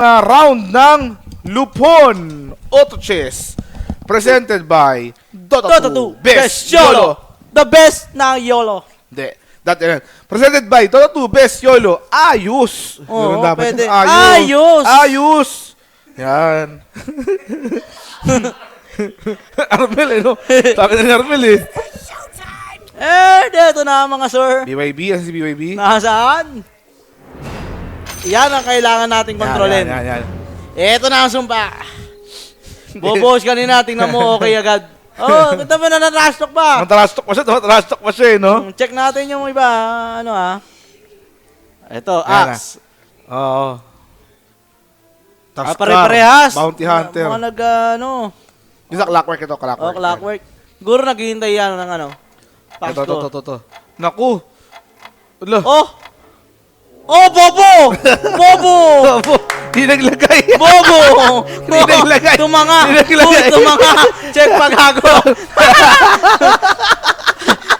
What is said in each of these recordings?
Round ng Lupon Auto Chess presented by Dota 2 Best YOLO. The best na YOLO. Hindi. Presented by Dota 2 Best YOLO. Ayos. Oo, Ganun dapat pwede. yun. Ayos. Ayos. Ayos. Yan. Armel no? Sabi na ni Armel Dito na mga sir. BYB, yan si BYB. Nasaan? Yan ang kailangan nating kontrolin. Yan. Ito na ang sumpa. Bobos kanina, tingnan mo okay agad. Oh, kita mo na na-trash-talk pa. Trash talk pa siya, no? Check natin yung iba, ano Ito, Yan Axe. Oo. Pare-parehas. Bounty Hunter. Mga Isa clockwork ito, clockwork. Oh, clockwork. Siguro naghihintay yan ng packs ko. Ito. Naku. Ala. Oh, Bobo! Bobo! Di naglagay. Bobo! Di naglagay. Tumanga! Di naglagay. Tumanga! Check paghago!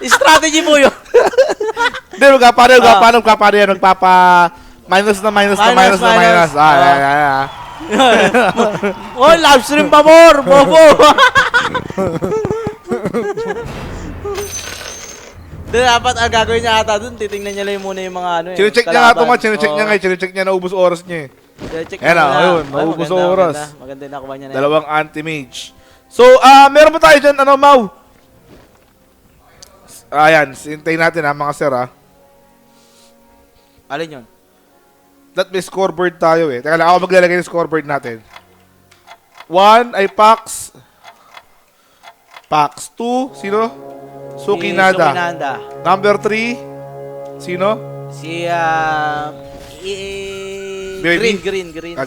Strategy po yun. Hindi, magpapano yan. Minus na minus. Yan. Oh, live stream pa more! Bobo! Doon dapat ang gagawin niya ata doon, titingnan niya lang muna yung mga Chine-check niya nga ito nga, chine-check niya, naubos oras niya Check Yan ayun, naubos oras. Maganda yung nakuha niya na Dalawang anti-mage. So, meron ba tayo dyan, Mau? Ayan, hintayin natin mga sir Alin yun? That may scoreboard tayo Teka lang, ako maglalagay ng scoreboard natin. 1 ay Pax. Pax 2, sino? Sukinada. Number 3, sino? Si, Green.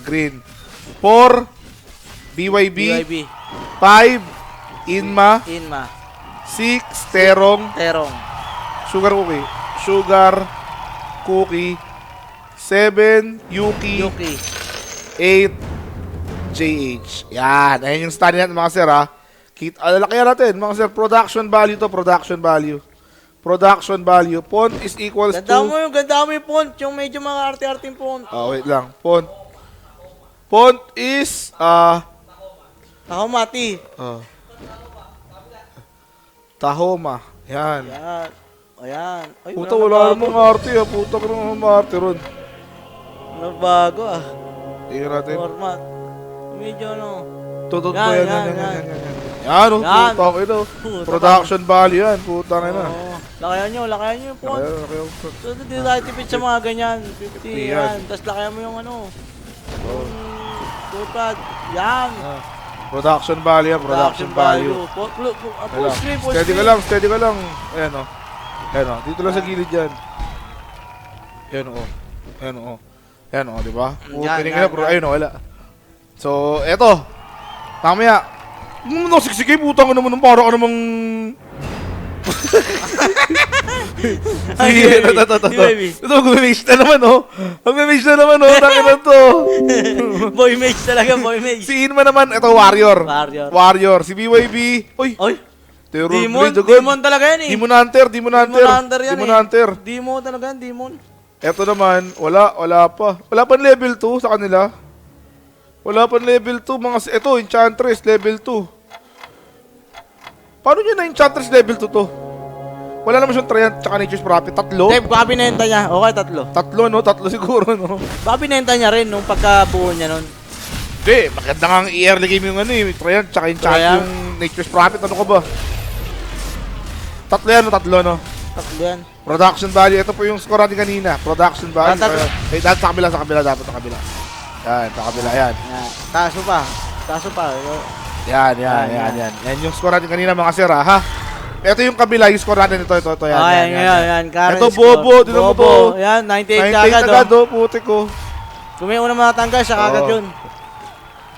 Green. 4, BYB. 5, Inma. 6, Terong. Sugar Cookie. 7, Yuki. 8, JH. Yan. Ayan yung stand natin mga sir Lakayan natin mga sir. Production value. Font is equals Ganda to... mo yung font. Yung medyo mga arte-arting font. Wait lang. Font is... Tahomati. Tahoma. Yan. Ayan. Ay, Puta, wala namang arte Puta ka namang arte ron. Nabago Tingnan natin. Format. Medyo Tutot mo Yan. Yan. Puta ko ito. Production value yan. Puta ka na. Lakayan nyo yung font. So, hindi tayo tipid sa mga ganyan. 50 yan. Tapos lakayan mo yung Toolpad. Yan. Production value. Full screen. Steady ka lang. Ayan Dito lang sa gilid yan. Ayan diba? Ayun wala. So, eto. Mamaya. Nasiksiki, putang ka naman para ka namang... Ito, mag-mage na naman, Mag-mage na naman, Tangin na to. Boy mage talaga, boy mage. Si Inma naman, ito, Warrior. Si BYB, Oy! Demon talaga yan Demon Hunter yan Demon talaga yan, Demon. Ito naman, wala pa. Wala pa level 2 sa kanila. Ito, Enchantress, level 2. Paano nyo na Enchantress level 2 to? Wala naman siyang Triumph tsaka Nature's Prophet. 3? Dave, baka binenta niya. Okay, 3. 3 siguro, Baka binenta niya rin nung pagkabuo niya nun. Hindi, maganda nga ang early game yung Triumph tsaka Enchantress yung Nature's Prophet. Ano ka ba? 3 yan. 3 yan. Production value. Ito po yung score natin kanina. Production value. Sa kabila. Dapat sa kabila. Yan, sa kabila. Yan. Taas mo pa. Yan. Yan yung score natin kanina mga sir ha. Ito yung kabila, yung score natin. Ito. Yan. Ito, Bobo. Dito mo to. Yan, 98 agad. Puti ko. Kung may unang matanggal, siya kagad yun.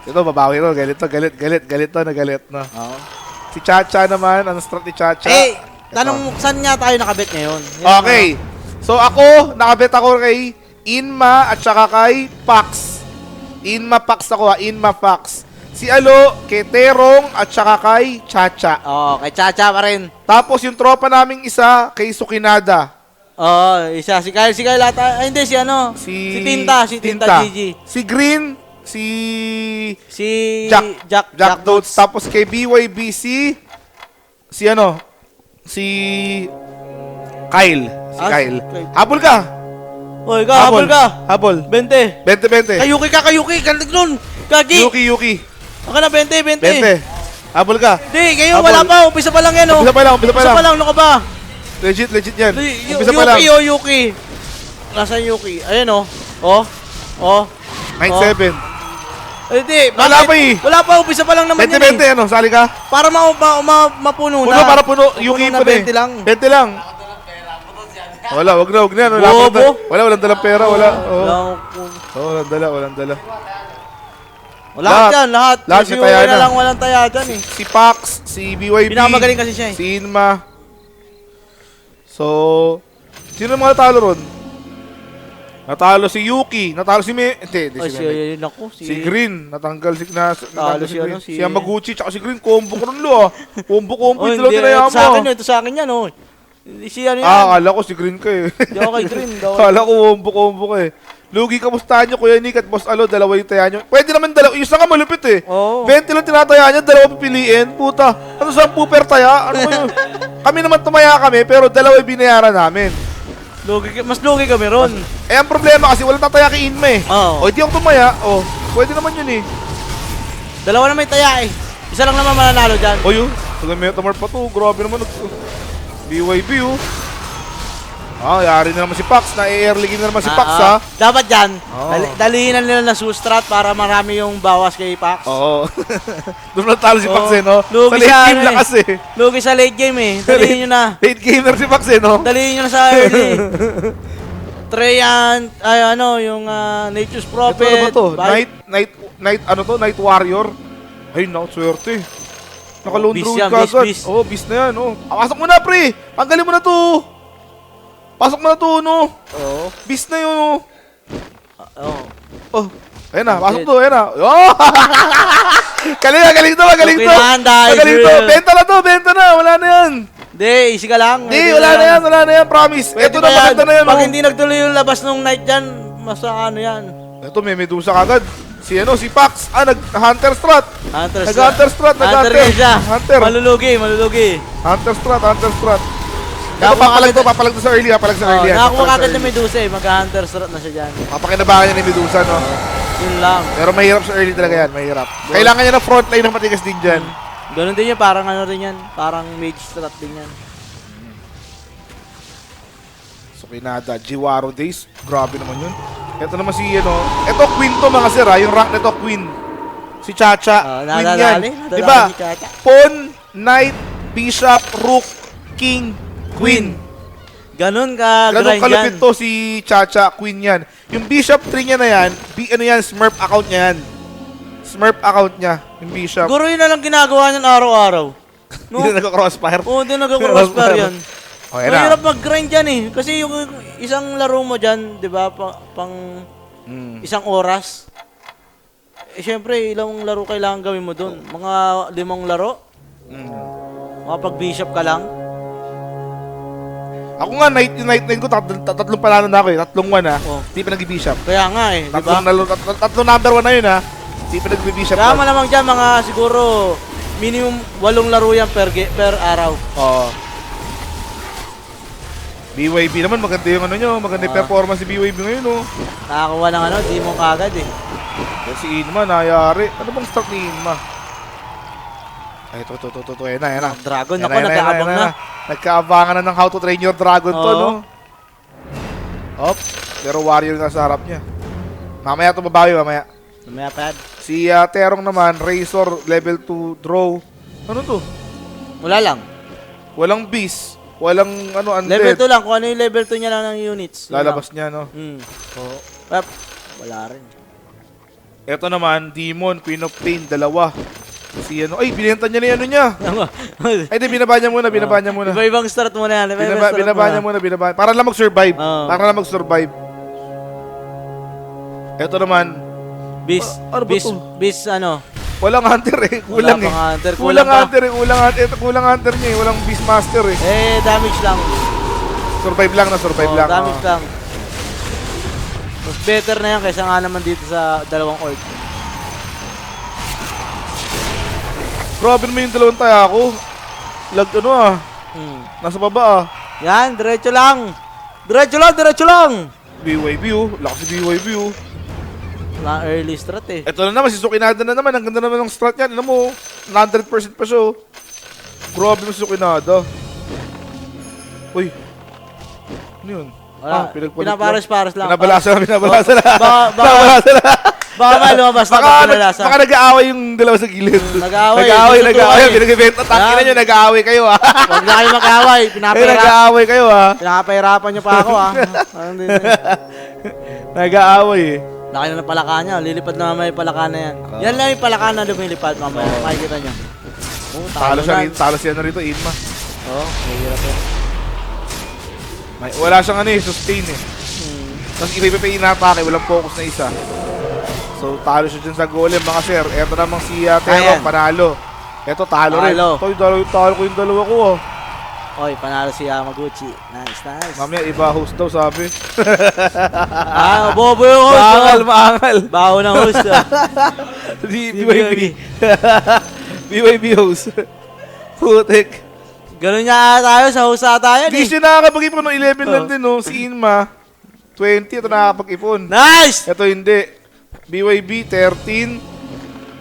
Ito, babawi to. Galit na. Si Chacha naman. Ang strat ni Chacha. Tanong, saan nga tayo nakabit ngayon? Okay. So nakabit ako kay Inma at saka kay Pax. Inma Pax. Si Alo, kay Terong at saka kay Chacha. Kay Chacha pa rin. Tapos yung tropa naming isa, kay Sukinada. Oo, isa. Si Kyle ata. Ay, hindi, si Tinta. Si Tinta GG. Si Green, Si Jack Dotes. Tapos kay BYB si ano? Si Kyle. Si Ah, Kyle. Kyle. Habol ka. Oy, habol ka. Habol. 20. 20. Kayuki ka, kayuki. Galing nun. Gagi. Yuki. Baka na 20. 20. Habol ka. Di, kayo Habol. wala pa. Umpisa pa lang yan, oh. Umpisa pa lang. Umpisa pa lang, ano ka ba? Legit yan. Umpisa pa lang. Yuki. Nasaan Yuki? Ayan, oh. Oh. 9-7. Eh, di. Wala bakit? pa eh. Wala pa. Umpisa pa lang naman yan, 20, ano? Sali ka? Para mapuno Puno na. para puno. Yuki na pa eh. 20 lang. 20 lang. Wala, wag na. Bobo. Walang dalang pera. Wala. Walang dala. Lahat. Lahat Si may taya Yuki na. lang walang taya dyan, eh. Si Pax, si BYB. Pinakamagaling kasi siya, eh. Si Inma. So, sino ang mga natalo ron? Natalo si Yuki. Natalo si Hindi Ay, si Meme. si ako. Si Green. Natanggal si Talo si Green. ano, Si Yamaguchi tsaka si Green. Combo ko ron lo ah. Combo. Oh, Ito lang hindi. tinayaan Ito sa akin, mo. ito sa akin yan, oh. Hindi siya ano yan. Akala ko si Green ka eh. Hindi ako kay Green. Akala ko combo ka eh. Lugi, kamustahan nyo Kuya Nick at Boss Alo, dalawa yung taya nyo. Pwede naman dalawa, isa nga malupit eh. Oo. 20 lang tinataya niya, dalawa pipiliin. Puta, ano sa pooper taya? Ano ba yun? Kami naman tumaya kami, pero dalawa yung binayaran namin. Mas lugi kami ron. Eh, ang problema kasi walang tataya kay Inma eh. Oo. O, hindi ako tumaya. O, pwede naman yun eh. Dalawa na may taya eh. Isa lang naman mananalo dyan. O yun, taga Metamart pa to. Grabe naman. BYB oh. Yari na naman si Pax. Na-airligin na naman si Pax ha. Dapat dyan, Oo. dalihinan nila na substrat para marami yung bawas kay Pax. Oo. Doon natalo si Pax eh no? Lugi Sa late siya, game ano lang eh. kasi. Lugi sa late game eh. Dalihin nyo na. Late gamer si Pax eh no? Dalihin nyo na sa early. Treyan, yung Nature's Ito Prophet. ano ba to? Bye. Night Warrior. Ay, swerte. Naka-lone Beast druid yan, ka agad. beast. Oo, beast na yan, oh. Pasok mo na, pre! Tanggalin mo na to! Pasok mo na to, no? Oo. Beast na yun, oh. Oo. Oh, ayun na, pasok to, ayun na. Oh! Galing to. Kailangan dahil, Magaling to. Will. Benta na, wala na yan. Hindi, easy ka lang. Hindi, wala na yan, promise. Pwede Ito ba na, maganda na yan, Pag oh. hindi nagtuloy yung labas nung night dyan, ano yan. Ito, may medusa kagad. Si Pax. Nag-Hunter Strat. Nag-Hunter Strat, Hunter yan siya. Hunter. Malulugi. Hunter Strat. Ito, Nakakuha papalag to sa early, papalag sa early. Nakakuha agad na Medusa eh. Mag-hunter strat na siya dyan. Papakinabangan niya ni Medusa, no? Yun lang. Pero mahirap sa early talaga yan, mahirap. Kailangan niya ng front line ng matigas din dyan. Ganun din yan. Parang ano rin yan. Parang mage strat din yan. So, kinada, Jiwaro Days, grabe naman yun. Ito naman si, ito Queen to mga sir, ha? Yung rank nito, Queen. Si Chacha, Queen yan. Diba? Si Chacha. Pawn, Knight, Bishop, Rook, King, Queen. Ganun ka Ganun grind kalupit yan. to si Chacha, Queen yan. Yung Bishop tree niya na yan, Smurf account niya yan. Smurf account niya, yung Bishop. Siguro yun na lang ginagawa niyan araw-araw. No? Hindi na nag-crossfire. Oo, hindi nag-crossfire yan. Okay na. Mahirap mag-grind yan eh. Kasi yung isang laro mo dyan, di ba, pang isang oras. Eh, syempre, ilang laro kailangan gawin mo dun? Mga 5 laro? Makapag-bishop ka lang? Ako nga, night ko, tatlong panalo na ako eh. Tatlong 1 ha. Oh. Di pa nag-bishop. Kaya nga eh, di ba? Tatlong number 1 na yun ha. Di pa nag-bishop. Kaya malamang dyan, mga siguro, minimum 8 laro yan per araw. Oo. BYB naman, maganda yung maganda yung performance si BYB ngayon oh. Nakakuha ng demon kagad eh. Si Inma, nayari. Ano bang start ni Inma? Ay, ito. Ayan na. Dragon, Ayan ako, nagkaabang na. Nagkaabangan na ng How to Train Your Dragon to, Oo. no? Op, pero warrior na sa harap niya. Mamaya ito babawi, mamaya. Mamaya pa yan. Si Terong naman, Razor, level 2, draw. Ano to? Wala lang. Walang beast. Walang undead. Level 2 lang. Kung ano yung level 2 niya lang ng units. Yun Lalabas lang. niya, no? Oo. Pep, wala rin. Ito naman, Demon, Queen of Pain, dalawa. Si ay, binenta niya na yung niya. Ay, di, binaba niya muna. Iba-ibang start muna yan. Binaba niya muna. Para lang mag-survive. Oo. Para lang mag-survive. Ito naman, Beast. ano ba to? Beast walang hunter eh. Kulang Wala eh. pang hunter, Kulang kulang pa. hunter eh. Kulang hunter niya eh. Walang Beastmaster eh. Damage lang. Survive lang. Damage lang. Mas better na yan kaysa nga naman dito sa dalawang orc. Grabe naman yung dalawang taya ko. Lag ano ah. Nasa baba ah. Yan, diretso lang. Diretso lang, diretso lang. BYB oh. Lakas si BYB oh. Wala early strat eh. Ito na naman, si Sukinada na naman. Ang ganda naman ng strat yan. Ano mo, 100% pa siya oh. Grabe mo si Sukinada. Uy. Ano yun? Wala. Pinagpalit Pinapares-pares lang. Pinabalasa lang, pinabalasa lang. Baka may lumabas na pag pinalasa. Baka nag-aaway yung dalawa sa gilid. Nag-aaway. Nag-aaway. Yan. Pinag-event. Tangina nyo, nag-aaway kayo ah. Huwag na kayo mag-aaway. Nag-aaway kayo ah. Pinapahirapan nyo pa ako ah. Parang din. Nag-aaway eh. Laki na ng palaka niya. Lilipad na mamaya yung palaka na yan. Yan lang yung palaka na lumilipad mamaya. Makikita nyo. Oh, Talo siya na. rito. Talo siya na rito, Inma. Oh, mahirap yan. Wala siyang ano eh, sustain eh. Tapos iba-iba yung inatake, walang focus na isa. So talo siya dyan sa golem mga sir. Eto namang si Terong, Ayan. panalo. Eto talo rin. Talo. Ito, talo ko yung dalawa ko oh. Oy, panalo si Yamaguchi. Nice, nice. Mamaya iba host daw sabi. Bobo yung host. Maangal, oh. maangal. Baho ng host. Di BYB. BYB host. Putik. Ganun niya tayo, sa host tayo. Di siya nakakapag-ipon ng 11 lang din no. Si Inma, 20 ito nakakapag-ipon. Nice! Ito hindi. BYB 13,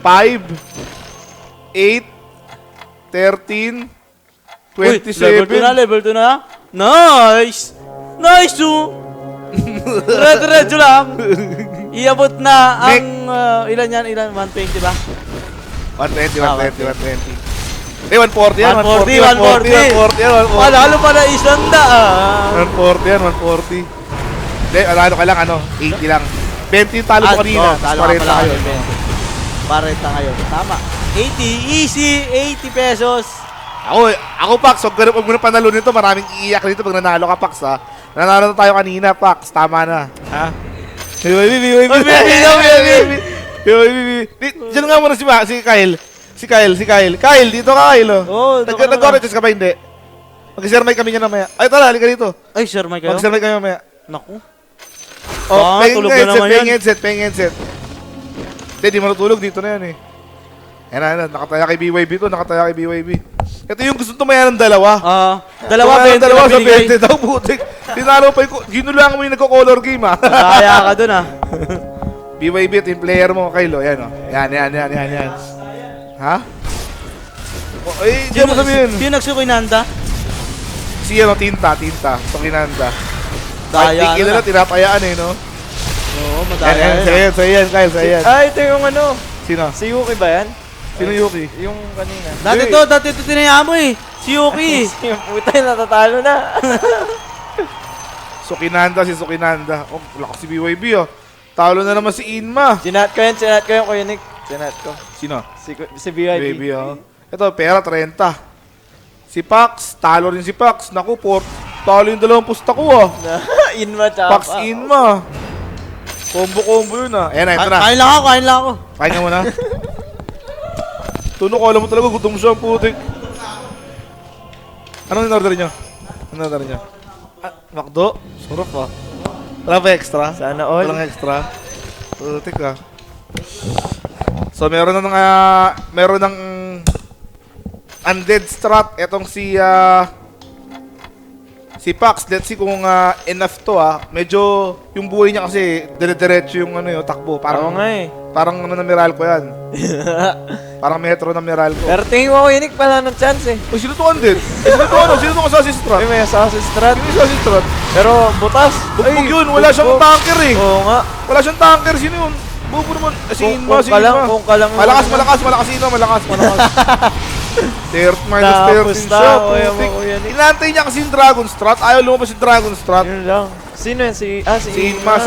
5, 8, 13, 27. Level 2 na. Nice! Nice, too! Diretso lang. Iabot na ang, ilan yan? Ilan? 120 ba? 120, Ah, 120, 120. Eh, 140 yan, 140. 140 yan, 140. Lalo pa na isang daan. 140 yan, 140. Hindi, ano ka lang, 80 lang. 20 yung talo mo kanina, Talo ka 40 pala kayo. kayo. 40 ngayon. Tama. 80, easy, 80 pesos. Ako, Pax, huwag mo na panalo nito. Maraming iiyak dito pag nanalo ka, Pax, ha? Nanalo na tayo kanina, Pax. Tama na. Ha? BYB. Diyan nga muna si Kyle. Si Kyle. Kyle, dito ka, Kyle. Oo, dito ka na. Nag-oranges ka ba, hindi? Mag-share mic kami niya mamaya. Ay, tara, halika dito. Ay, sir, may kayo? Mag-share mic kami mamaya. Naku. Oh, Tulog na naman yan. paying headset. Hindi, di matutulog. Dito na yan eh. Ayan, nakataya kay BYB to, nakataya kay BYB. Ito yung gusto tumaya ng dalawa. Dalawa 20 dalawa na sa binigay. 20 daw, putik. Tinalo pa yung, ginulang mo yung nagko-color game ah. Kaya ka dun ah. BYB, team player mo, Kylo. Yan oh. Yan. Ha? Oh, eh, di mo sabihin. Sino nagsukinanda? Si Tinta. Sokinanda. Daya Ay, na. tinatayaan eh, no? Oo, madaya Yan, Kyle, sa'yan. Ito yung ano. Sino? Si Yuki ba yan? Sino Yuki? Yung kanina. Dati to tinaya mo eh. Si Yuki. Yung puta yung natatalo na. Sukinanda. Oh, lakas si BYB oh. Talo na naman si Inma. Sinat ko yung Kuya Nick. Sinat ko. Sino? Si BIB. Baby oh. Ito, pera 30. Si Pax, talo rin si Pax. Naku, talo yung dalawang pusta ko ah. Inma tsaka. Pax Inma. Combo yun ah. Ayan na, ito na. Kain lang ako. Kain ka muna. Tuno ko, alam mo talaga, gutom siya ang putik. Anong in-order nyo? McDo? Surap ah. Wala pa extra? Sana all. Walang extra? Putik ah. So meron ng undead strat. Etong si Pax. Let's see kung enough to ah. Medyo yung buhay niya kasi dire-diretso yung takbo. Oo nga eh. Parang na Meralco yan. Parang metro na Meralco. Pero tingin mo Kuya Nick pala ng chance eh. Uy, sino to undead? Sino to assassin strat? May assassin strat. Sino yung assassin strat? Pero butas. Bugbog yun. Wala siyang tanker eh. Oo nga. Wala siyang tanker. Sino yun? Bubo naman. Si Inma. Kung ka lang. Malakas Inma. Malakas. 30 minus 13 Tapos siya. na, kuya mo, Putik. Kuya Nick. Inantay niya kasi yung Dragon Strat. Ayaw lumabas yung Dragon Strat. Yun lang. Sino yan? Si Inma.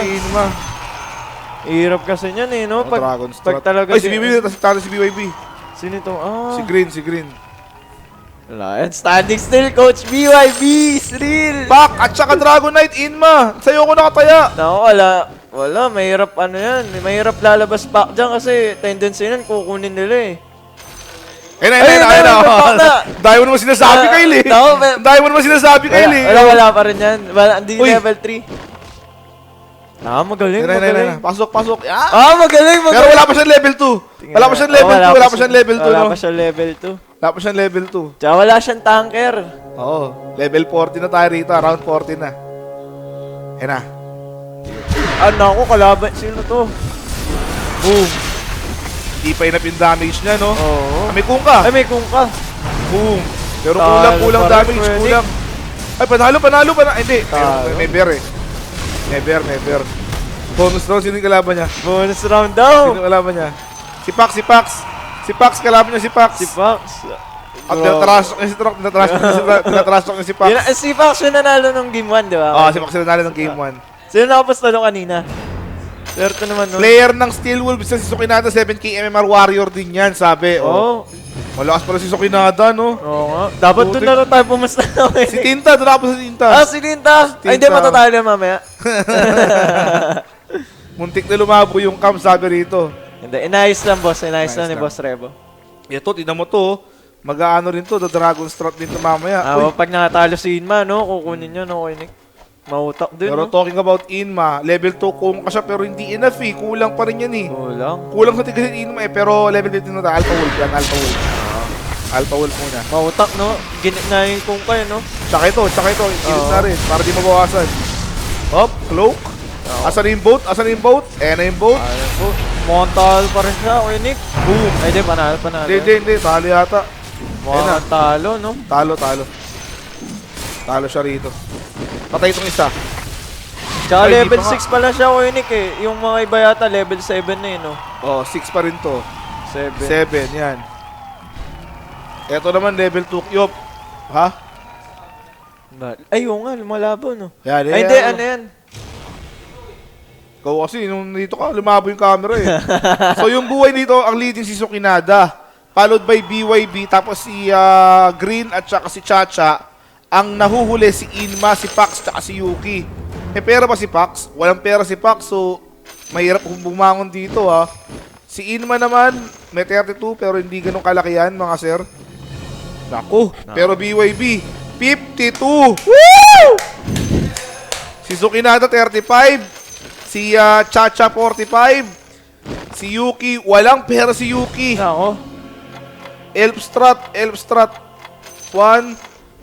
Hirap kasi niyan eh, no? Dragon Strat. Pag talaga Ay, si BYB. Talo si BYB. Sino ito? Si Green. Wala yan. Standing still, Coach BYB. Real. Pak! At saka Dragon Knight, Inma. Sa'yo ko nakataya. Naku, wala. Mahirap yan. Mahirap lalabas pa dyan kasi tendency nun kukunin nila eh. Ayun na. Dahil mo naman sinasabi, Kyle eh. Dahil mo naman sinasabi, Kyle eh. Wala pa rin yan. Hindi Uy. level 3. Magaling. Pasok. Magaling. Pero wala pa siya level 2. Wala pa siyang level 2, wala pa siyang level 2, Wala no? pa siyang level 2. Wala pa siyang level 2. Tsaka wala siyang tanker. Oo, level 40 na tayo rito, around 40 na. Yan na. Ano ko, kalaban. Sino to? Boom. Hindi pa inap yung damage niya, no? Oo. May kung ka. Ay, may kung ka. Boom. Pero Talo kulang pa rin, damage, Pwede. kulang. Ay, panalo. Hindi, Talo. may bear eh. May bear. Bonus round, sino yung kalaban niya? Bonus round daw. Sino yung kalaban niya? Si Pax. Si Pax, kalaban niya si Pax. Si Pax. At tinatrasok niya si Trock, tinatrasok niya si Pax. Si Pax yung nanalo ng game 1, di ba? Oo, si Pax yung nanalo ng game 1. Sino nakapasta nung kanina? Swerte naman nun. Player ng Steel Wolves sa si Sukinada, 7k MMR Warrior din yan, sabi. Oo. Malakas pala si Sukinada, no? Oo nga. Dapat doon na lang tayo pumasta na. Si Tinta, doon ako sa Tinta. Si Tinta. Ay, hindi, Tinta. matatalo yan mamaya. Muntik na lumabo yung cam, sabi rito. Hindi, inayos lang, boss. Inayos lang ni lang. Boss Rebo. Ito, tignan mo to. Mag-aano rin to, the Dragon Strut din to mamaya. Uy, Pag nakatalo si Inma, no, kukunin nyo, no, Koinik. Mautak din, pero no? talking about Inma, level 2 kung ka siya pero hindi enough eh. Kulang pa rin yan eh. Kulang. Kulang sa tigasin Inma eh, pero level 15 na tayo. Alpha Wolf yan, Alpha Wolf. Alpha Wolf muna. Mautak, no? Ginit na yung kung kayo, no? Tsaka ito. Ilis Oo. na rin, para di mabawasan. Hop, cloak. Asan na yung boat? Ayan na yung boat. Ayun po. Montal pa rin siya, Koinik. Boom. Ay, di, panalo. Hindi. Talo yata. Mukhang talo, no? Talo. Talo siya rito. Patay itong isa. Tsaka Ay, di level pa nga. 6 pala siya, Koinik, eh. Yung mga iba yata, level 7 na, eh, no? Oh, 6 pa rin to. 7. 7, yan. Ito naman, level 2. Yup. Ha? Ay, yung nga, lumalabo, no? Yan, Ay, hindi, ano yan? Ikaw kasi, nung dito ka, lumabo yung camera eh. So, yung buhay dito, ang leading si Sukinada. Followed by BYB, tapos si Green at saka si Chacha. Ang nahuhuli si Inma, si Pax, tsaka si Yuki. May pera ba si Pax? Walang pera si Pax, so mahirap kung bumangon dito ha. Si Inma naman, may 32 pero hindi ganun kalaki yan mga sir. Naku, pero BYB, 52! Woo! Si Sukinada 35, si Chacha 45, si Yuki, walang pera si Yuki. Ako. Elf Strat. 1,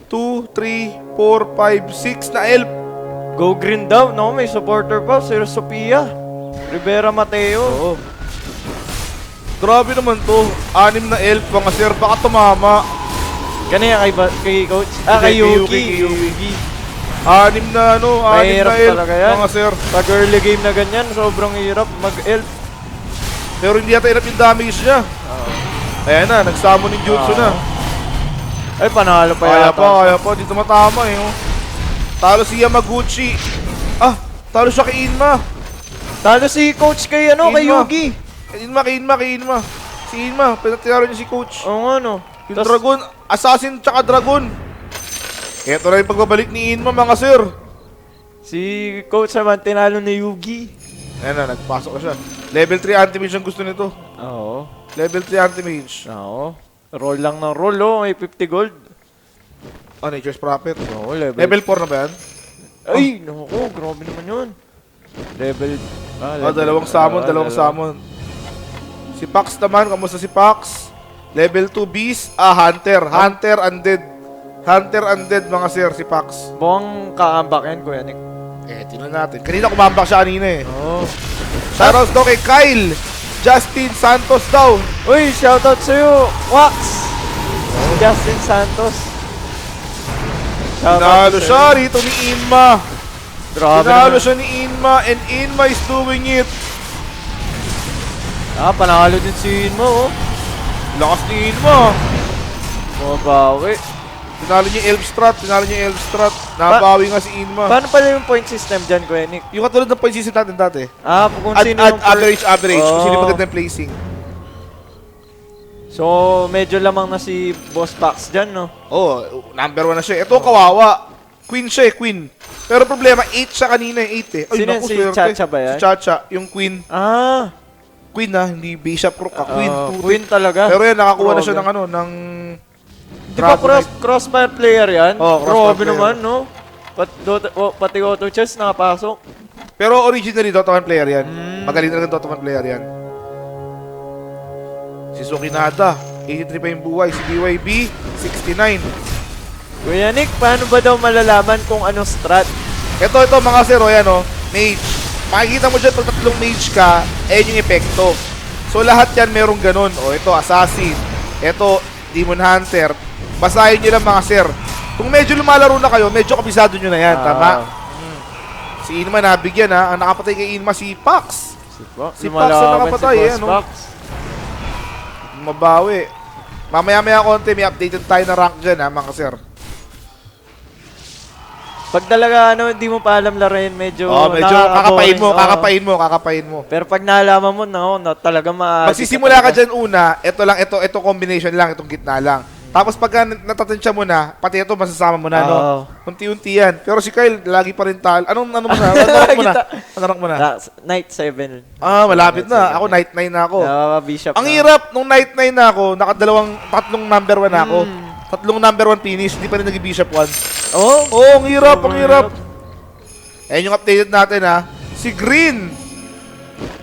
2, 3, 4, 5, 6 na Elf. Go green daw, no? May supporter pa, Sir Sophia. Rivera Mateo. Oo. Grabe naman to. 6 na Elf, mga sir. Baka tumama. Kanina kay Coach? Kay Hindi, Yuki. 6 na ano, 6 Mahirap na Elf, talaga yan. mga sir. Pag early game na ganyan, sobrang hirap mag-elf. Pero hindi yata enough yung damage niya. Ayan na, nagsummon ng Jutsu na. Ay, panalo pa Kaya yata. kaya pa. Dito matama eh. Oh. Talo si Yamaguchi. Talo siya kay Inma. Talo si Coach kay, kay Inma. Yugi. Kay Inma. Si Inma, pinatiyaro niya si Coach. Oo nga, no? Yung Dragon, Assassin tsaka Dragon. Ito na yung pagbabalik ni Inma, mga sir. Si Coach naman, tinalo ni Yugi. Ayan na, nagpasok na siya. Level 3 anti-mage ang gusto nito. Oo. Level 3 anti-mage. Oo. Roll lang ng roll, oh. May 50 gold. Nature's Prophet. Oo, level. Level 4 na ba yan? Ay, naku, grabe naman yun. Level. Dalawang summon. Si Pax naman, kamusta si Pax? Level 2 Beast. Hunter. Hunter Undead, mga sir, si Pax. Buwang kaambak yan, Kuya Nick. Tingnan natin. Kanina kumambak siya kanina eh. Oo. Shoutouts daw kay Kyle. Justin Santos daw. Uy, shoutout sa'yo, Wax! Justin Santos. Tinalo siya rito ni Inma. Grabe Tinalo naman. siya ni Inma and Inma is doing it. Panalo din si Inmo, oh. Lakas ni Inma. Mabawi. Tinalo niya yung Elf Strat. Nabawi nga si Inma. Paano pala yung point system dyan, Kuya Nick? Yung katulad ng point system natin dati. Kung sino yung Average. Kung sino Oh. yung magandang placing. So, medyo lamang na si Boss Pax dyan, no? Oh, number 1 na siya. Ito, kawawa. Queen siya eh, Queen. Pero problema, 8 siya kanina, 8 eh. Ay, Sino yan, naku, si swerte. Chacha ba yan? Si Chacha, yung Queen. Queen na, hindi Bishop Rook ka. Queen. putik. Queen talaga. Pero yan, nakakuha na siya Grabe. ng ng... Di ba crossfire player yan? Oh, crossfire Grabe player. naman, no? Pati auto chess nakapasok. Pero originally, Dota 1 player yan. Mm. Magaling talaga Dota 1 player yan. Si Sukinada, 83 pa yung buhay. Si BYB, 69. Kuya Nick, paano ba daw malalaman kung anong strat? Ito mga sir, o yan o, mage. Makikita mo dyan pag tatlong mage ka, ayun yung epekto. So lahat yan merong ganun. O ito, assassin. Ito, demon hunter. Basahin nyo lang mga sir. Kung medyo lumalaro na kayo, medyo kabisado nyo na yan, tama? Si Inma nabigyan ha. Ang nakapatay kay Inma si Pax. Si Pax ang nakapatay eh, ano? Mabawi. Mamaya-maya konti, may updated tayo na rank dyan ha, mga sir. Pag talaga hindi mo pa alam laruin, medyo Medyo kakapain mo. Pero pag nalaman mo, talaga Magsisimula ka dyan una, ito combination lang, itong gitna lang. Tapos pagka natatensya mo na, pati ito masasama mo na, no? Unti-unti yan. Pero si Kyle, lagi pa rin tal. Ano mo na? Ano rank mo na? Night 7. Malapit na. Ako, night 9 na ako. Bishop Ang hirap, nung night 9 na ako, tatlong number 1 na ako. Tatlong number 1 finish, hindi pa rin nag-bishop 1. Ang hirap. Ayan yung updated natin, ha. Si Green.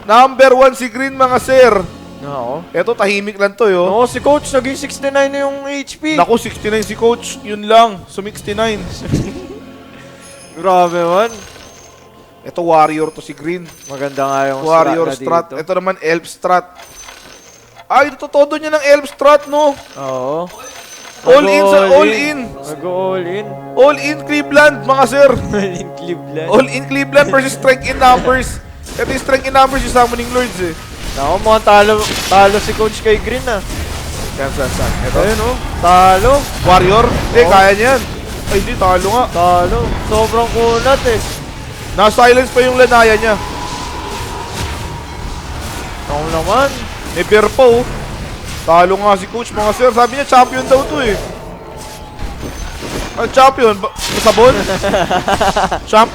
Number 1 si Green, mga sir. Oo. Eto, tahimik lang to, yo. Oo, si Coach, naging 69 na yung HP. Naku, 69 si Coach. Yun lang. 69. Grabe man. Ito, warrior to si Green. Maganda nga yung Warrior strat. strat. Ito naman, elf strat. Ay, ito todo niya ng elf strat, no? Oo. All in sa all in. Mag-all in. All in Cleveland, mga sir. All in Cleveland. All in Cleveland versus strength in numbers. Ito yung strength in numbers yung Summoning Lords, eh. Naku, mukhang talo si Coach kay Green, ah. Saan? Ito. Ayun, oh. Talo. Warrior? Kaya niyan. Ay, hindi, talo nga. Talo. Sobrang kunat, eh. Na-silence pa yung lanaya niya. Ako naman. May bear pa, oh. Talo nga si Coach, mga sir. Sabi niya, champion daw to, eh. Champion? Sabon?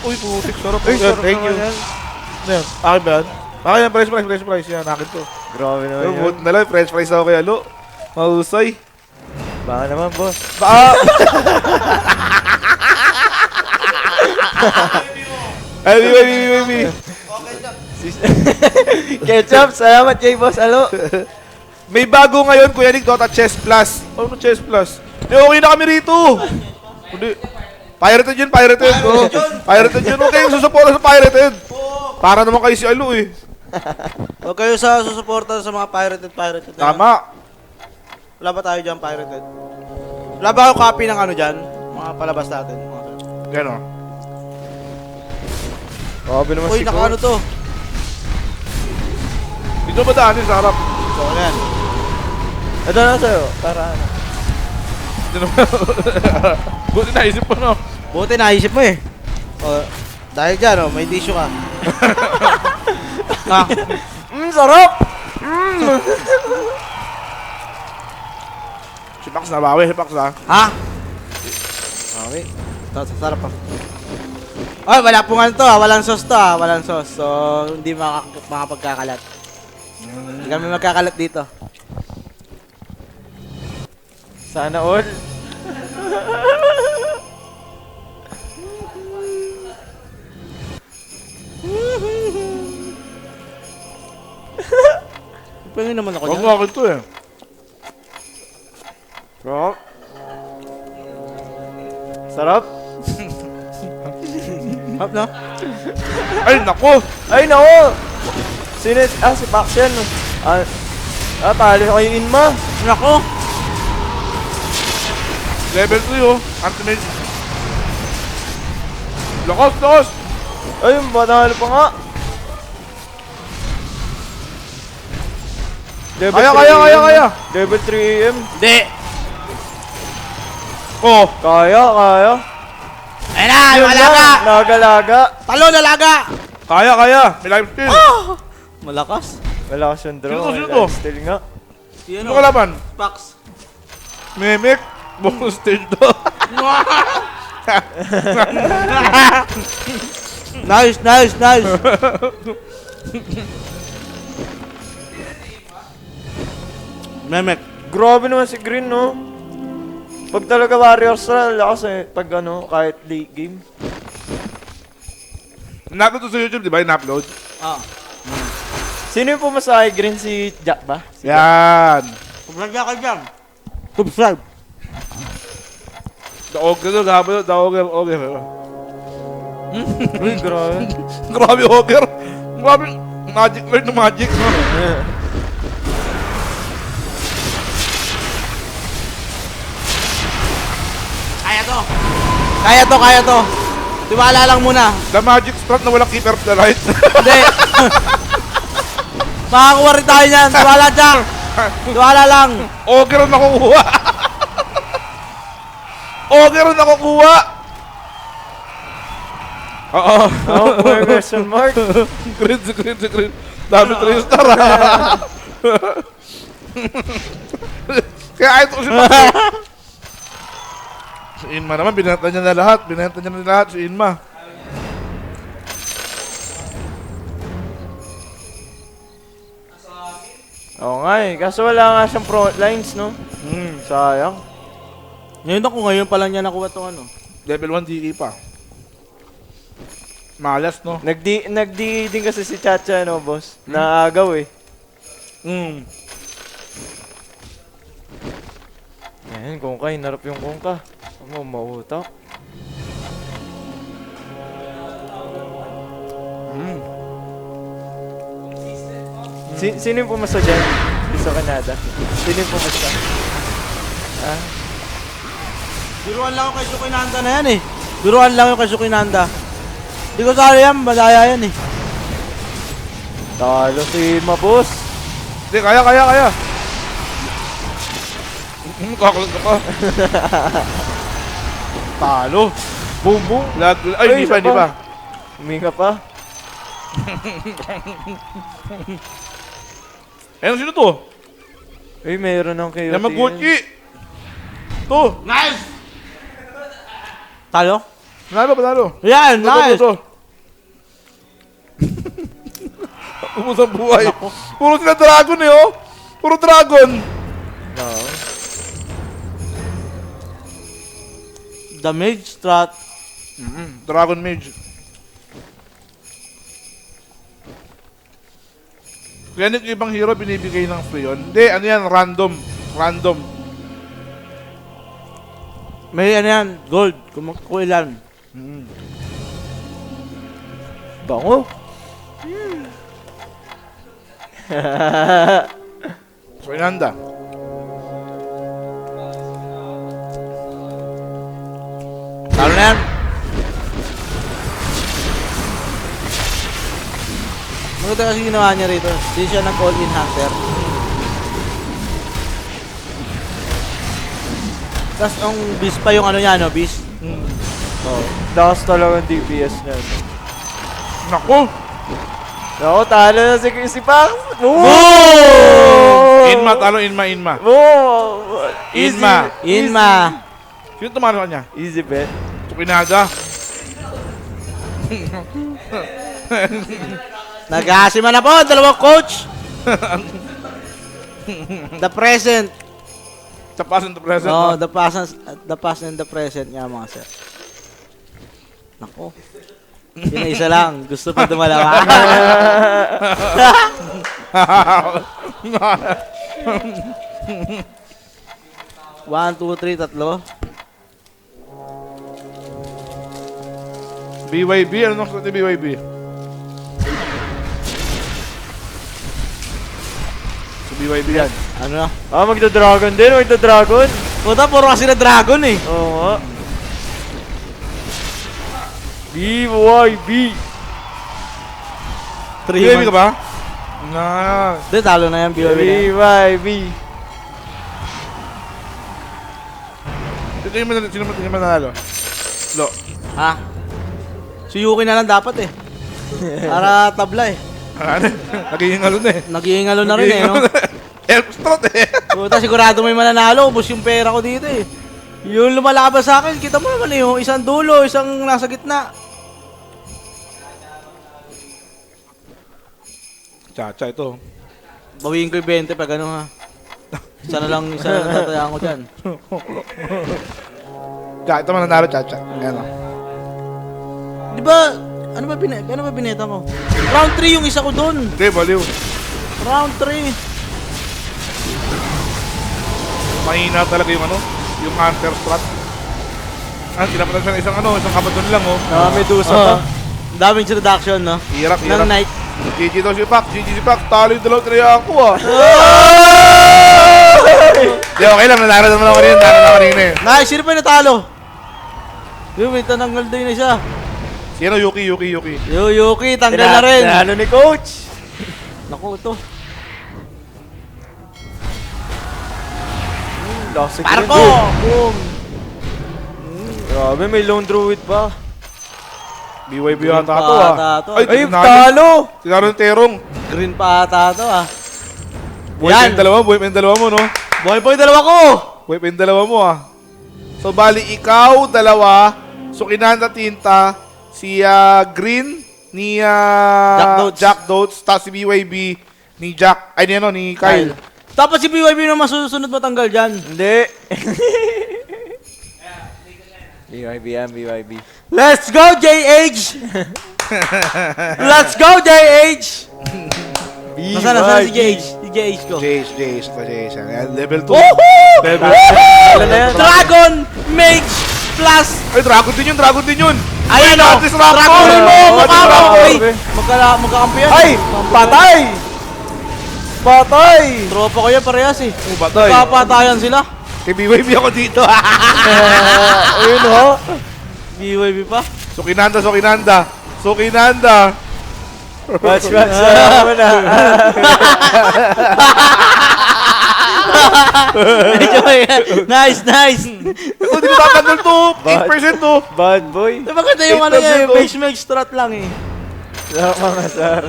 Uy, putik. Sarap. Ay, sarap Thank you. naman yan. Ano yan? Akin ba yan? Akin yan, price. Yan, akin to. Grabe naman Pero yan. buti na lang, French fries ako kay Alo. Mahusay. Baka naman, boss. Ay, baby. Ketchup, salamat kay Boss Alo. May bago ngayon, Kuya Nick, Dota Chess Plus. Ano Chess Plus? Okay na kami rito. Hindi. Pirated yun. Oh. Pirated yun. Okay, yung susuporta sa Pirated. Para naman kayo si Alo, eh. Huwag kayo sa susuporta sa mga pirated. Tama. Wala ba tayo dyan pirated? Wala ba kayo copy ng ano dyan? Mga palabas natin. Gano'n. Grabe naman Uy, si naka ano Coach. to? Dito ba daan sa harap? So, ano yan? Ito na sa'yo. Para ano. Buti naisip pa, no? Buti naisip mo eh. O, dahil dyan, may tissue ka. Sarap! Si Pax nabawi, ha? Ha? Okay. Sarap pa. Ay, wala pong ano to ha. Walang sauce to ha. Walang sauce. So, hindi makapagkakalat. Hindi kami magkakalat dito. Sana all. Pwede naman ako Huwag dyan. mo akin to, eh. Sarap. Hop, no? Ay, nako! Ay, nako! Si Pax yan. Talo kayo Inma. Nako! Level 3, oh. Anti-mage. Lakas! Ay, matalo pa nga. Level Kaya. 3 AM. Level 3 AM. Hindi! Oh, Kaya. Ayun na! Yung alaga! Laga. Talo na laga! kaya. May life steal. Malakas. Malakas yung draw. Sino to? Still nga. Sino kalaban? Pax. Memek. Bonus stage to. Nice! Memek. Grabe naman si Green, no? Pag talaga Warriors na, lakas eh. Pag kahit late game. Na-upload to sa YouTube, di ba? In-upload. Ah. Sino yung pumasa kay Green? Si Jack ba? Yan. Subscribe ka dyan. Subscribe. The ogre, gabi, the ogre. Uy, grabe. Grabe, ogre. Grabe, magic, learn na magic. No? Kaya to. Tiwala lang muna. The magic strat na walang keeper of the light. Hindi. Makakuha rin tayo niyan. Tiwala dyan. Tiwala lang. Ogre na nakukuha. Ogre na nakukuha. Oo. Oh, more question mark. Green. Dami 3 star. Kaya ito si Paco. Si Inma naman, binenta niya na lahat. Si Inma. Oo nga eh. Kaso wala nga siyang front lines, no? Sayang. Ngayon ako, ngayon pa lang niya nakuha itong ano. Level 1 DK pa. Malas, no? Nagdi din kasi si Chacha, no, boss? Naagaw eh. Ayan, kungka. Hinarap yung kungka. Ano, mautak. Sino yung pumasa dyan? Sa Canada. Sino yung pumasa? Ah? Biruan lang yung kay Sukinanda na yan eh. Biruan lang yung kay Sukinanda. Hindi ko sali yan, madaya yan eh. Talo si Mabos. Hindi, kaya. Kakalat ka pa. Talo. Boom, boom. Ay, hindi pa. Huminga pa. Ayun, sino to? Uy, mayroon ng kayo. Yamaguchi! To! Nice! Talo? Panalo. Yan, nice! To. Ubus ang buhay. Puro sila dragon eh, oh! Puro dragon! No. Damage strat. Dragon Mage. Kaya yung ibang hero binibigay ng free yun. Hindi, ano yan, random. May ano yan, gold. Kumilan. Bango. Fernanda. Talo na yan. Maganda kasi ginawa niya rito. Hindi siya nag-all-in hunter. Tapos ang beast pa yung ano niya, no? Beast. Oh. Lakas talaga ang DPS niya. Naku! Naku, talo na si Pax. Inma, talo, Inma. Oh! Easy. Inma. Sino tumalo ka niya? Easy bet. Tukinada. Nag-aasima na po, dalawang coach. The present. Sa pass and the present. No, no? the past and the present nga mga sir. Nako. Isa lang. Gusto pa dumalawa. 1, 2, 3, tatlo. BYB, ano nung sa BYB? Sa BYB yan. Ano na? Ah, magda-dragon din. Magda-dragon. Puta, puro kasi na dragon eh. Oo nga. BYB. BYB ka ba? Na. Hindi, talo na yan, BYB na yan. BYB. Sino man nanalo? Lo. Ha? Si Yuki na lang dapat eh. Para tabla eh. Ano? Nagigingalo na eh. Nag-iingalo na rin eh, no? Elf strat eh. Puta, sigurado may mananalo. Ubus yung pera ko dito eh. Yung lumalaban sa akin, kita mo naman eh. Yung isang dulo, isang nasa gitna. Chacha ito. Bawiin ko yung 20 pag ano ha. Isa na lang tatayaan ko dyan. Ito man nanalo, Chacha. Ayan o. Di ba, ano ba bineta ko? Round 3 yung isa ko dun. Okay, baliw. Round 3. Mahina talaga yung ano, yung hunter strat. Tinapatan siya ng isang kabaton lang, oh. Medusa Oo. pa. Ang daming introduction, no? Hirap, Ng hirap. night. GG daw si Pac, GG si Pac, talo yung dalawang trinayaan ko, ah. Di, okay lang, nanalo naman ako kanina eh. Nice, sino pa yung natalo? Yung may tananggal din na siya. Sino? Yuki. Yuki, tanggal na rin. Tinalo ni Coach. Naku, ito. Last Parko! Boom! Grabe, may lone druid pa. BYB yata pa to, ah. ata to. Ay, talo! Tinalo ng terong. Green pa ata to, ah. Buhay pa yung dalawa mo, no? Buhay po yung dalawa ko! Buhay pa yung dalawa mo, ah. So, bali, ikaw, dalawa, so kinanda tinta, si Green, ni Jack Dotes, tapos si BYB, ni Jack, ay, ni Kyle. Tapos si BYB na masusunod matanggal dyan. Hindi. BYB yan, BYB. Let's go, JH! Let's go, JH! Nasaan si JH? Si JH ko. JH. Ayan, level 2. Woohoo! Level Wala na yan. Dragon Mage Plus! Ay, dragon din yun. Ayan o! Atlas Raptor! Dragonin mo! Mukha mo! Raptor. Ay! Magkakampi yan. Ay! Patay! Patay! Tropa ko yan parehas eh. Oh, batay. Papatayan sila. Kay BYB ako dito. Ayun ho. BYB pa. So, kinanda. Watch. Ano na? Medyo nice. Kung di ba kakandol to, 8% to. Bad boy. Di ba ganda yung ano 8% yan? oh. Mage strat lang eh. Mga sar.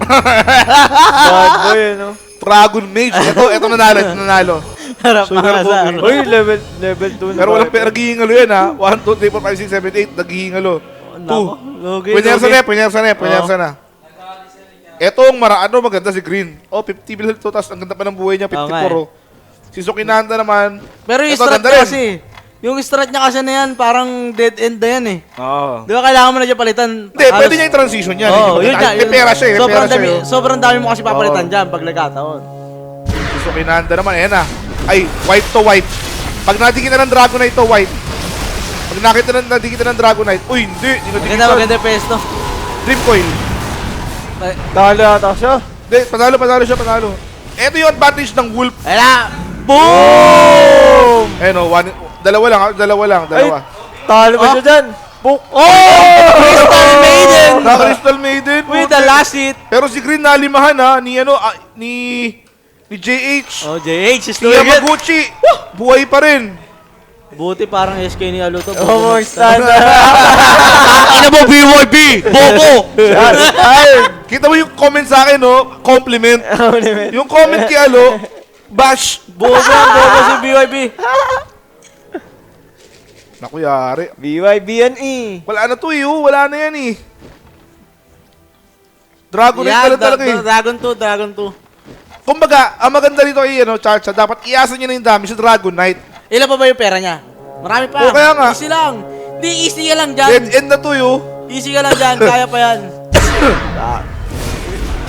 Bad boy, ano? Dragon Mage. Ito nanalo. Harap Sugar mga sa Bobby. Uy, level 2 na. Pero walang naghihingalo yan, ha. 1, 2, 3, 4, 5, 6, 7, 8. Naghihingalo. Nako. Lugi. Punyersa na. Etong maganda si Green. Oh, 50 bilhin to, tapos ang ganda pa ng buhay niya, 54, oh. Si Sukinanda naman. Pero yung Ito, strat ganda niya rin. kasi, yung strat niya kasi na yan, parang dead end na yan eh. Oo. Di ba kailangan mo na dyan palitan? Hindi, pwede niya yung transition yan. Oo, Hindi yun ba- nga. May pera siya, oh. Sobrang dami mo kasi papalitan dyan pag nagkataon. Si Sukinanda naman, ayan na. Ay, white to white. Pag nadikita ng Dragonite to white. Pag nadikita ng Dragonite, uy, hindi. Maganda pesto. Dream Coil. Talo ata siya. Hindi, panalo siya. Ito yung advantage ng Wolf. Wala! Boom! Ayun, oh, dalawa lang. Ay, talo ba siya dyan? Book. Oh! Crystal Maiden! Crystal Maiden. With the last hit. Pero si Green nalimahan, ha, ni JH. Oh, JH is Si doing it. Yamaguchi. Buhay pa rin. Buti parang SK ni Aluto. Oh, standard. Ina mo, BYB! Bobo! Kita mo yung comment sa akin, no? Compliment. Yung comment kay Alo, bash. Bobo si BYB. Naku, yari. BYB yan eh. Wala na to eh, oh. Wala na yan eh. Dragonite Yan, talaga eh. Dragon 2. Kumbaga, ang maganda dito kay Chacha, dapat iasa niya na yung damage sa Dragonite. Ilan pa ba yung pera niya? Marami pa. O, kaya nga. Easy lang. Di, easy ka lang dyan. Dead end na to yun. Easy ka lang dyan. Kaya pa yan.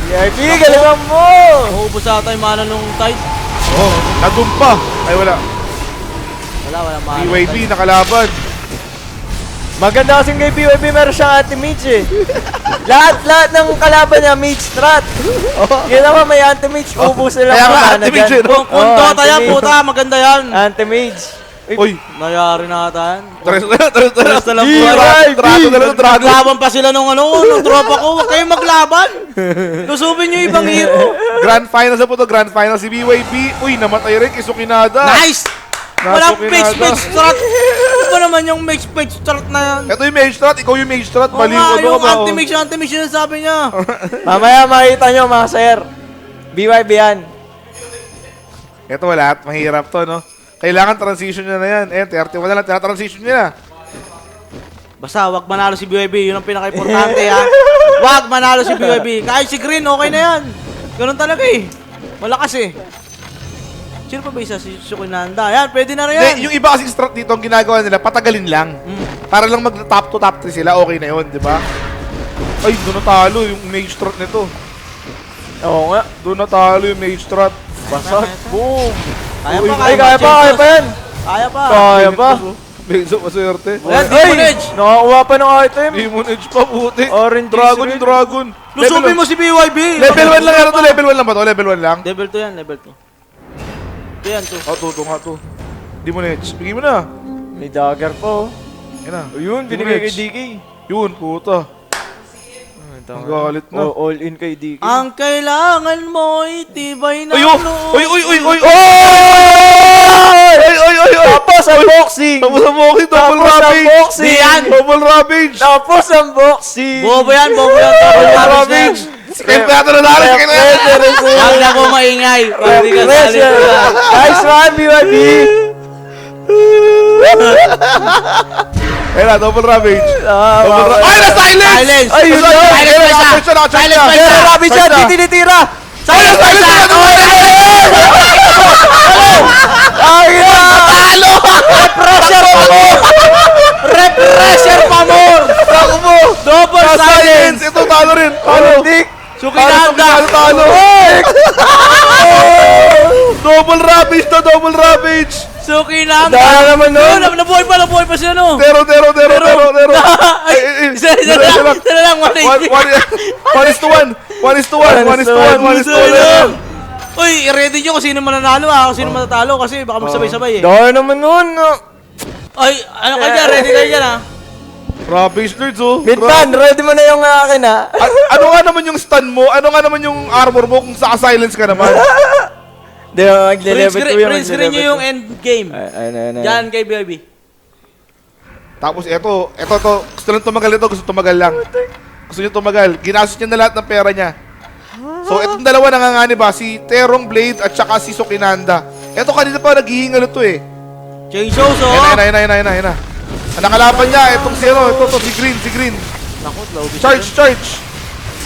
BYB, galingan mo! Maubos ata yung mana nung tide. Oh, nagumpa. Ay, wala. Wala mana. BYB, nakalaban. Maganda kasing kay BYB, meron siyang anti-mage eh. lahat ng kalaban niya, mage strat. Yun naman, may anti-mage, ubus sila Kaya nga, mga anti-mage dyan. eh, no? Kung Dota yan, anti-mage. puta, maganda yan. Anti-mage. Uy, Nayari na ata yan. tres Basta lang BYB! Drago na lang, drago. Maglaban pa sila nung nung tropa ko. Huwag kayong maglaban. Lusubin nyo ibang hero. Grand Finals na po to, Grand Finals. Si BYB, uy, namatay rin kay Sukinada. Nice! Walang Sukinada. mage strat. Ano ba naman yung mage strat na yan? Ito yung Mage Strat, ikaw yung Mage Strat. Oo Baliw nga, ko yung ba? anti-mage yun ang sabi niya. Mamaya makita nyo mga sir. BYB yan. Ito wala, mahirap to, no? Kailangan transition niya na yan. 31 na lang, transition niya na. Basta, wag manalo si BYB. Yun ang pinaka-importante, ha? Wag manalo si BYB. Kahit si Green, okay na yan. Ganun talaga eh. Malakas eh. Sino pa ba isa? Si Sukinanda. Yan, pwede na rin yan. Hindi, yung iba kasing strat dito, ang ginagawa nila, patagalin lang. Para lang mag-top to top 3 sila, okay na yun, di ba? Ay, doon natalo yung Mage Strat nito. Oo nga. Doon natalo yung Mage Strat. Basag. Boom. Kaya Uy, pa, Ay, kaya pa yan. Kaya pa. Kaya pa. Medyo maswerte. Ayan, Demon Edge. Nakakuha pa ng item. Demon Edge pa, puti. Orange Dragon is yung dragon. Lusubin mo si BYB. Level 1 lang yan to. Level 1 lang ba to? Level 1 lang? Level 2 yan, level 2. Ito yan, 2. Oh, to nga to. Demon Edge. Bigay mo na. May dagger pa oh. Yan na. Ayun, binigay kay DK. Yun, puta. Ang galit na. Oh, all in kay DK. Ang kailangan mo itibay na Ay, oh! loob. Uy, uy, uy, uy! Ay! Ay, ay, ay, ay! Tapos ang boxing! Tapos ang boxing, double Tapos ang ravage! boxing! Di yan! Double ravage! Tapos ang boxing! Bobo yan, bobo yan. Double Double ravage! Kaya pa yata na narin, kaya na Huwag na ko maingay. Pag di ka salita. Nice one, BYB! Ayun na, double ravage! Ah, Double wow. Ay, na-silence! Silence. Ay, yun Silence! na! Silence! Silence! Silence! Silence! Pero Silence! Rabi dyan, Basta. di tinitira! Silence! Silence! Ay, na! Talo! Pressure pa mo! Repressure pa more! Ako mo! Double Na-silence! silence! Ito, talo rin! Talo! Dik! Sukinanda! Talo! Double ravage na, double ravage! Sukinanda! Dahil naman nun! Nabuhay pa sila no! Tero! Ay, isa lang, One is to one! One is to one! One is to one! One is to one! Uy, i-ready nyo kung sino mananalo kung sino matatalo kasi baka magsabay-sabay Dahil naman nun! Ay, ano kayo dyan? Ready kayo dyan Ravage Lords, oh! Midban, ready mo na yung akin ha? Ano nga naman yung stun mo? Ano nga naman yung armor mo kung saka-silence ka naman? Di ba, magle-level 2 yung Print screen nyo yung end game. Ayun. Dyan kay baby. Tapos ito, gusto lang tumagal ito, gusto tumagal lang. Gusto niya tumagal. Ginastos niya na lahat ng pera niya. So, itong dalawa nanganganib ba? Si Terong Blade at saka si Sukinanda. Ito kanina pa naghihingal ito eh. Chainsaw, so. Ayun na. Ang nakalaban niya, itong si ano, ito, si Green. Naku, low Charge!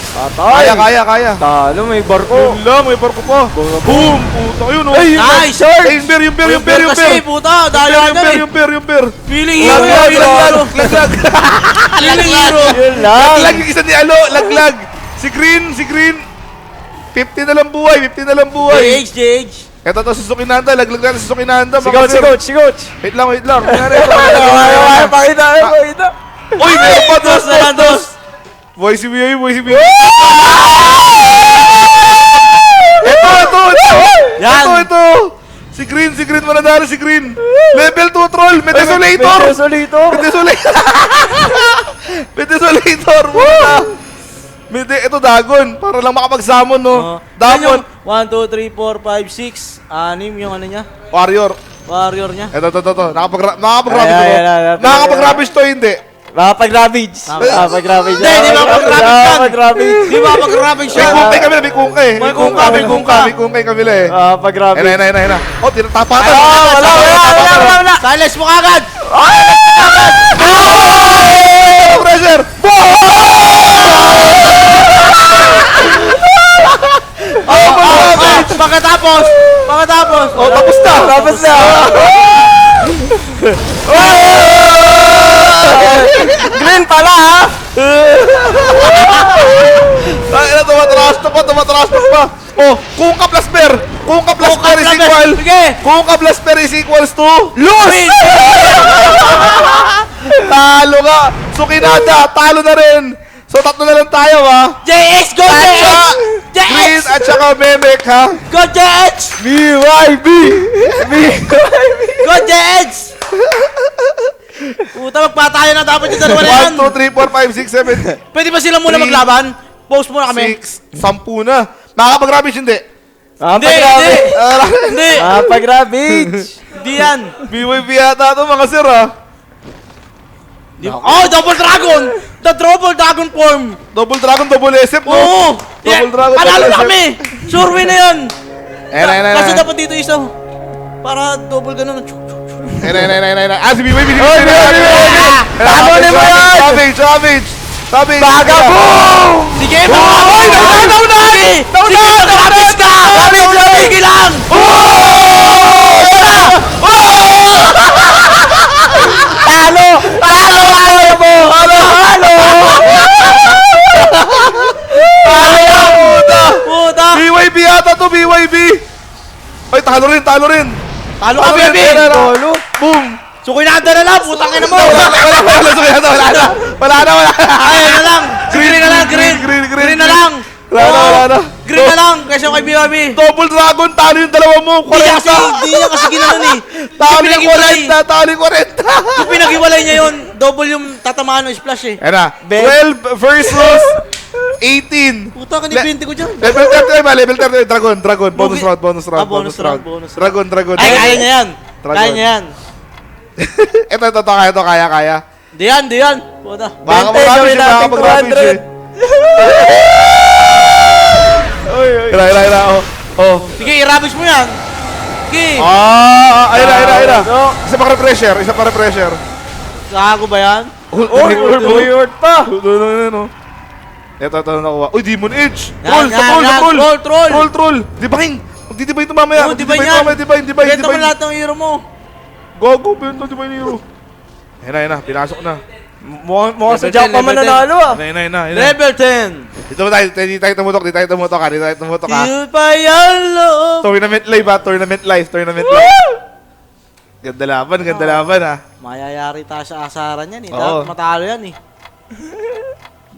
Patay! Kaya. Talo, may barko! Yun lang, may barko pa. Boom! Puta, ayun oh. Ay, Nice! Ay, yung bear. Kasi, puta, dahil Yung bear. Feeling hero, feeling hero. Feeling hero. Yun lang! Laglag yung isa ni Alo, laglag. Si Green. 50 na lang buhay. JH. Ito to si Sukinanda, laglag natin si Sukinanda. Si Coach! Wait lang. Pakita! Uy, meron pa Dos na lang, dos. Boy si BA. Ito. Yan. Ito. Si Green manadali si Green. Level 2 troll, may desolator. May desolator. Ito Dagon, para lang makapag-summon, no? Dagon. 1, 2, 3, 4, 5, 6. 6 yung ano niya. Warrior niya. Ito. Nakapag-ravage Ayan, to. Nakapag-ravage to, hindi. Makapag-ravage! Hindi, di makapag-ravage. Di ba pag-ravage May siya? kungkay kami, may kungkay. May kungka. May kungkay kami eh. Makapag-ravage! Ayun na. Oh, tinatapatan. Wala. Silence mo kagad. Pressure! Pagkatapos. Oh, tapos na. Green pala ha! Ay, tumatras pa. Oh, Kungka plus bear. Kungka plus bear is equal. Sige. Kungka plus bear is equals to Lose. talo ka. Sukinada, talo na rin. So, tatlo na lang tayo, ha? JX, go Green JX. at saka Memek, ha? Go JX. BYB! Go JX. Puta, magpatayo na dapat yung dalawa na yan. 1, 2, 3, 4, 5, 6, 7, Pwede ba sila muna 3, maglaban? Post muna kami. 6, 10 na. Makakapag-ravage, hindi. Makapag-ravage! Hindi. Makapag-ravage! Hindi yan. BYB yata ito, mga sir, ha? Oh, double dragon. The double dragon form. Double Dragon, double SF, no? Oo. Double Dragon, Panalo double na SF. kami. Survey na yan. Ayun. Kaso dapat dito isa. Para double ganun. Ayun. Ah, si BYB, Tama na mo yan! Savage! Vagabond! Sige, Oy, naunahan! Sige, mag-rapis ka! Sige lang! Talo! Puta! rin, talo rin. Talo ka, rin, baby! talo. Tolo. Boom. Sukinada na lang, putang ina mo! Wala na. Ay, na lang! Green na lang, green! Green na lang! Wala na. Green na lang, kasi ako kay BYB. Double dragon, talo yung dalawa mo. Hindi niya kasi ginanon eh. Talo yung Pinag-iwalay. 40, talo yung 40. Kung pinag-iwalay niya yun, double yung tatamaan ng splash eh. Ayan na, 12 versus 18. Puta ka, ni-20 ko dyan. Level 30 ba? Level 30. Dragon. Bonus Movie- round, bonus round. Ah, bonus round. Dragon. Ay, kaya niya yan. Dragon. Kaya niya yan. Ito, kaya. Di yan. Puta. Baka 20, mag-damage gawin eh, baka natin mag-damage eh. 200. Oy. Ira, oh. Sige, i-rabish mo yan. Sige. Ayun na. No. Isa pa refresher. Gago ba yan? Oy, Uyort pa. No. Ito, nakuha. Uy, Demon Edge! Yan, troll. Dibahin! Magdidibahin ito mamaya! Oo, dibahin yan. Dibahin! Benta mo lahat ng hero mo. Gogo, benta, dibahin hero. Yan na, pinasok na. Mukhang sa Level 10, Japan level 10. mananalo ah. Yan na. Level 10. Dito tayo tumutok ha. Di pa yan loob. Tournament live. Ganda laban ha. Mayayari tayo sa asaran yan eh. Oo. Dapat matalo yan eh.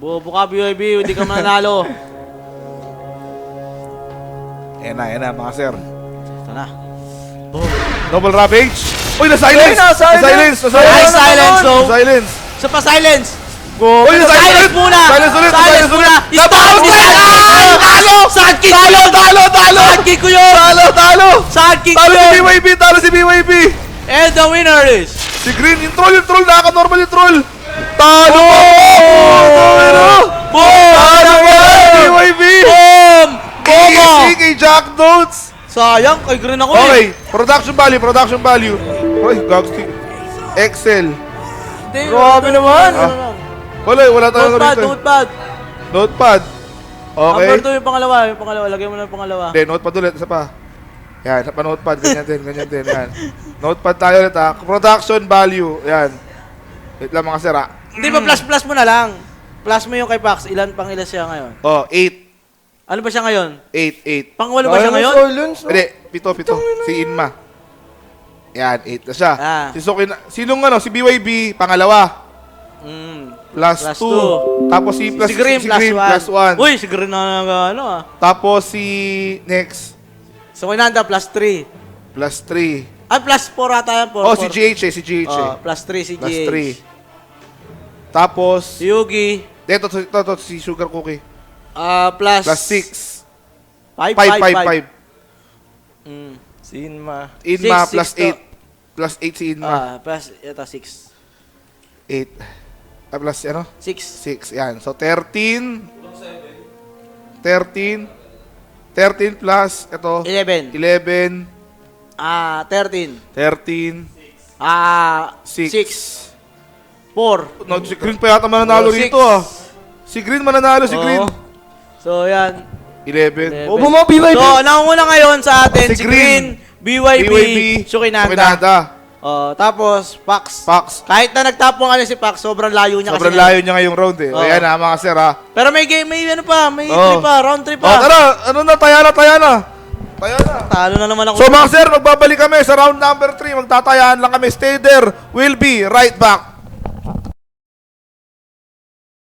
Bobo ka, BYB. Hindi ka mananalo. Yan na, mga sir. Ito na. Double Ravage! Uy, na-silence! Uy, na-silence! Ay, silence, no? Silence! Isa pa silence. Uy, Silence muna! Silence ulit! Silence muna! Natalo! Talo! Sidekick ko yun! Talo! Sidekick ko yun! Talo! Sidekick ko Talo si yun! BYB! And the winner is... Si Green, yung troll! Nakaka-normal yung troll! Talo! Boom! Talo ka! BYB! Boom! Bomo! Easy kay Jack Notes! Sayang, kay Green ako eh. Okay, production value. Uy, Gagstick. Excel. Hindi, Grabe naman. Wala tayong rito. Notepad. Notepad. Okay. Number 2 yung pangalawa. Lagay mo na yung pangalawa. Hindi, notepad ulit. Isa pa. Yan, isa pa notepad. Ganyan din. Yan. Notepad tayo ulit ha. Production value. Yan. Wait lang mga sir ha. Hindi ba plus mo na lang? Plus mo yung kay Pax. Ilan siya ngayon? Oh, 8. Ano ba siya ngayon? 8. Pang-walo ba siya ngayon? Silence, no? Hindi, 7. Si Inma. Yan, 8 na siya. Ah. Si Sukin, si BYB, pangalawa. Plus Plus 2. Tapos si Green plus 1. 1. Uy, si Green na ano ah. Tapos si next, So, Kinanda plus 3. plus 3. Ay, plus 4 ata yan. Oh, si GH eh. Plus 3 si Plus GH. 3. Tapos, Si Yugi. ito, si Sugar Cookie. Plus... Plus 6. 5. 5. Si Inma. Inma, Six, plus six 8. Plus 8 si Inma. Plus, ito, 6. 8. Plus, ano? 6. 6. Yan. So, 13. 13 plus, ito. 11. 11. 13. 13. 6. 4. No, si Green pa yata mananalo Oh, rito ah. Si Green mananalo, si Green. So, yan. 11. Bobo mo, BYB. So, nangunguna ngayon sa atin Si si Green, BYB, Sukinanda. Tapos, Pax. Kahit na nagtapong si Pax, sobrang layo niya Sobrang kasi. layo niya ngayong round eh. Oo. Ayan na mga sir ha. Pero may game, may ano pa, may Oo. 3 pa, round 3 pa. Oh, tara, ano na, taya na. Talo na naman ako. So mga sir, magbabalik kami sa round number 3. Magtatayaan lang kami. Stay there. We'll be right back.